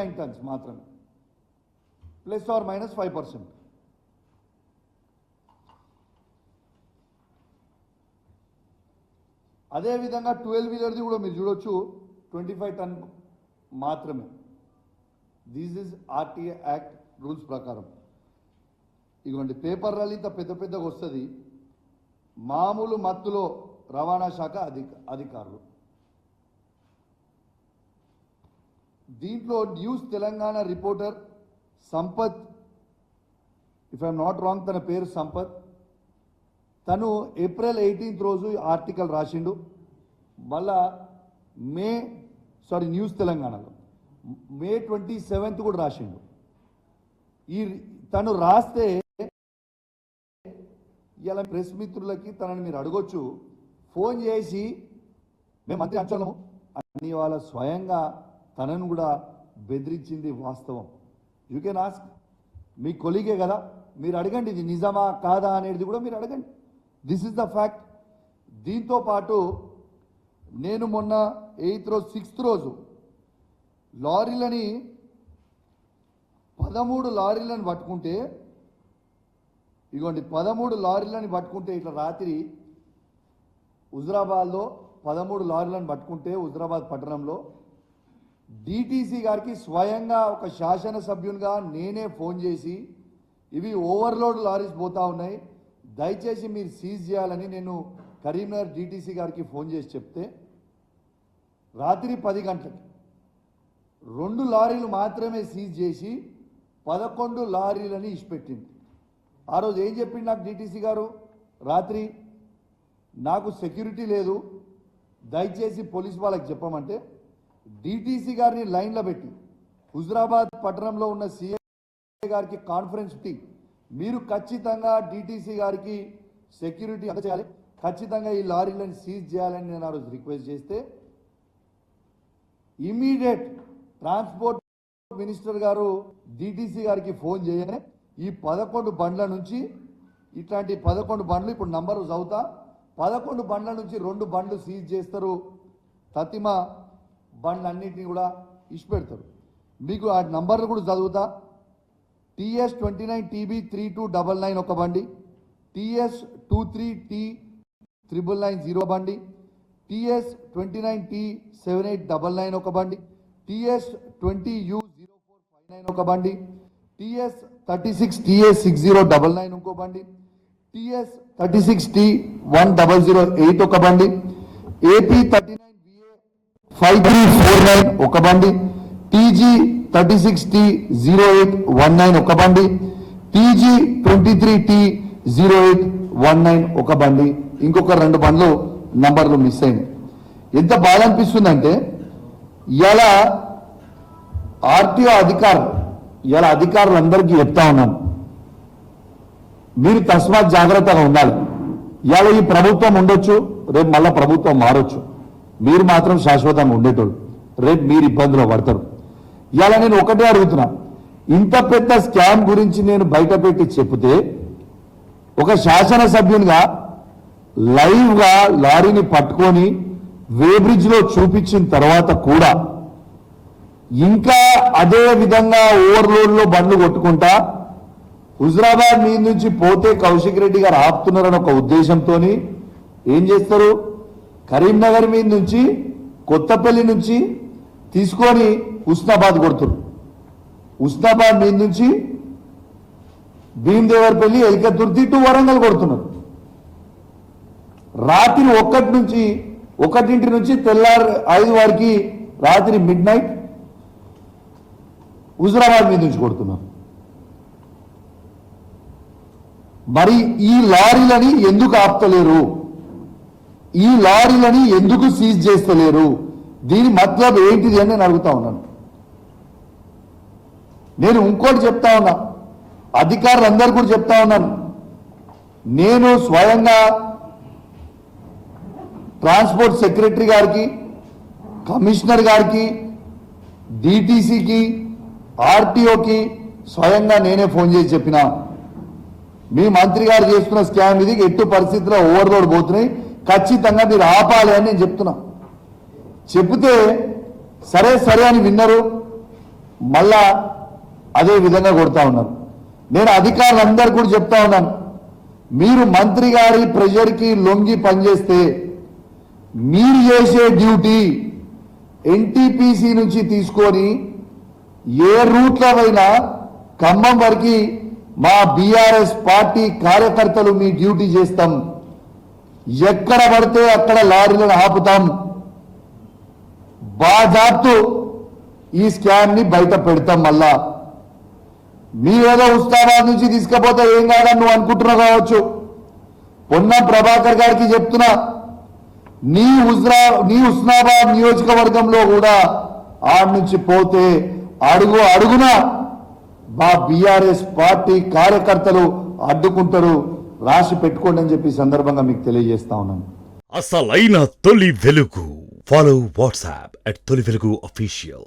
29 tons మాత్రమే, ±5%. అదేవిధంగా 12 వీలర్ది కూడా మీరు చూడొచ్చు 25 టన్ మాత్రమే. This is RTA act rules ప్రకారం. ఇటువంటి పేపర్ ర్యాలీ ఇంత పెద్ద పెద్దగా వస్తుంది. మామూలు మత్తులో రవాణా శాఖ అధికారులు. దీంట్లో news Telangana reporter Sampath, if I'm not wrong తన పేరు సంపత్, తను ఏప్రిల్ 18th రోజు ఆర్టికల్ రాసిండు. మళ్ళా న్యూస్ తెలంగాణలో మే 27th కూడా రాసిండు. తను రాస్తే ఇలా ప్రెస్ మిత్రులకి తనని మీరు అడగొచ్చు, ఫోన్ చేసి మేము మంత్రి అంచనము అని వాళ్ళ స్వయంగా తనను కూడా బెదిరించింది వాస్తవం. యూ కెన్ ఆస్క్, మీ కొలీగే కదా, మీరు అడగండి ఇది నిజమా కాదా అనేది కూడా మీరు అడగండి. This is the fact. దీంతో పాటు నేను మొన్న 8th రోజు 6th రోజు లారీలని 13 లారీలను పట్టుకుంటే, ఇగోండి 13 లారీలని పట్టుకుంటే ఇట్లా రాత్రి హుజరాబాద్లో 13 లారీలను పట్టుకుంటే హుజరాబాద్ పట్టణంలో డిటిసి గారికి స్వయంగా ఒక శాసనసభ్యునిగా నేనే ఫోన్ చేసి ఇవి ఓవర్లోడ్ లారీస్ పోతా ఉన్నాయి, దయచేసి మీరు సీజ్ చేయాలని నేను కరీంనగర్ డిటిసి గారికి ఫోన్ చేసి చెప్తే రాత్రి 10 గంటలకి 2 లారీలు మాత్రమే సీజ్ చేసి 11 లారీలని ఇచ్చిపెట్టింది. ఆ రోజు ఏం చెప్పింది నాకు డిటిసి గారు, రాత్రి నాకు సెక్యూరిటీ లేదు, దయచేసి పోలీస్ వాళ్ళకి చెప్పమంటే డిటిసి గారిని లైన్లో పెట్టి హుజరాబాద్ పట్టణంలో ఉన్న సీఐ గారికి కాన్ఫరెన్స్ పెట్టి మీరు ఖచ్చితంగా డిటిసి గారికి సెక్యూరిటీ చేయాలి, ఖచ్చితంగా ఈ లారీలను సీజ్ చేయాలని నేను ఆ రోజు రిక్వెస్ట్ చేస్తే ఇమీడియట్ ట్రాన్స్పోర్ట్ మినిస్టర్ గారు డిటిసి గారికి ఫోన్ చేయగానే ఈ 11 బండ్ల నుంచి ఇట్లాంటి 11 బండ్లు ఇప్పుడు నంబరు చదువుతా, 11 బండ్ల నుంచి 2 బండ్లు సీజ్ చేస్తారు, తతిమ బండ్లన్నింటినీ కూడా ఇచ్చిపెడతారు. మీకు ఆ నంబర్లు కూడా చదువుతా. TS29TB3299 ఒక బండి, TS23T9990 బండి, TS29T7899 ఒక బండి, TS20U0459 ఒక బండి, TS36TA6099 ఇంకో బండి, TS36T1008 ఒక బండి, AP39VA5349 ఒక బండి, TG36T0819 ఒక బండి, TG23T0819 ఒక బండి, ఇంకొక 2 బండ్లు నంబర్లు మిస్ అయింది. ఎంత బాధ అనిపిస్తుందంటే ఇలా ఆర్టీఓ అధికారులందరికీ చెప్తా ఉన్నాను, మీరు తస్మాత్ జాగ్రత్తగా ఉండాలి. ఇవాళ ఈ ప్రభుత్వం ఉండొచ్చు, రేపు మళ్ళా ప్రభుత్వం మారొచ్చు, మీరు మాత్రం శాశ్వతంగా ఉండేటోళ్ళు, రేపు మీరు ఇబ్బందులు పడతారు. ఇవాళ నేను ఒకటే అడుగుతున్నా, ఇంత పెద్ద స్కామ్ గురించి నేను బయట పెట్టి చెప్తే ఒక శాసనసభ్యునిగా లైవ్గా లారీని పట్టుకొని వేబ్రిడ్జ్లో చూపించిన తర్వాత కూడా ఇంకా అదే విధంగా ఓవర్లోడ్లో బండ్లు కొట్టుకుంటా హుజరాబాద్ మీద నుంచి పోతే కౌశిక్ రెడ్డి గారు ఆపుతున్నారని ఒక ఉద్దేశంతో ఏం చేస్తారు, కరీంనగర్ మీద నుంచి కొత్తపల్లి నుంచి తీసుకొని హుస్నాబాద్ కొడుతున్నారు, హుస్నాబాద్ మీద నుంచి భీమదేవరపల్లి ఎల్కతుర్తి టు వరంగల్ కొడుతున్నారు. రాత్రి 1 నుంచి తెల్లారు 5 వరకు రాత్రి మిడ్-నైట్ హుజరాబాద్ మీద నుంచి కొడుతున్నారు. మరి ఈ లారీలని ఎందుకు ఆపుతలేరు, ఈ లారీలని ఎందుకు సీజ్ చేస్తలేరు, దీని మతలబ్ ఏంటిది అని నేను అడుగుతా ఉన్నాను. నేను ఇంకోటి చెప్తా ఉన్నా, అధికారులందరూ కూడా చెప్తా ఉన్నాను, నేను స్వయంగా ట్రాన్స్పోర్ట్ సెక్రటరీ గారికి, కమిషనర్ గారికి, డిటిసికి, ఆర్టీఓకి స్వయంగా నేనే ఫోన్ చేసి చెప్పిన, మీ మంత్రి గారు చేస్తున్న స్కామ్ ఇది, ఎట్టు పరిస్థితుల్లో ఓవర్లోడ్ పోతున్నాయి, ఖచ్చితంగా మీరు ఆపాలి అని నేను చెప్తున్నా. చెప్తే సరే అని విన్నారు. మళ్ళా అదే విధంగా కొడతా ఉన్నారు. నేను అధికారులందరూ కూడా చెప్తా ఉన్నాను, మీరు మంత్రి గారి ప్రెషర్కి లొంగి పనిచేస్తే మీరు చేసే డ్యూటీ ఎన్టీపీసీ నుంచి తీసుకొని ఏ రూట్లో అయినా ఖమ్మం వరకు మా బీఆర్ఎస్ పార్టీ కార్యకర్తలు మీ డ్యూటీ చేస్తాం. ఎక్కడ పడితే అక్కడ లారీలను ఆపుతాం. బాజాప్తు ఈ స్కామ్ ని బయట పెడతాం. మళ్ళా మీరేదో ఉస్తాబాద్ నుంచి తీసుకపోతే ఏం కాదని నువ్వు అనుకుంటున్నావు కావచ్చు. పొన్నం ప్రభాకర్ గారికి చెప్తున్నా, నీ ఉస్నాబాద్ నియోజకవర్గంలో కూడా ఆడ నుంచి పోతే అడుగు అడుగున మా బీఆర్ఎస్ పార్టీ కార్యకర్తలు అడ్డుకుంటారు. రాసి పెట్టుకోండి అని చెప్పి సందర్భంగా మీకు తెలియజేస్తా ఉన్నాను. అసలైన తొలి వెలుగు. ఫాలో వాట్సాప్ @తొలి వెలుగు official.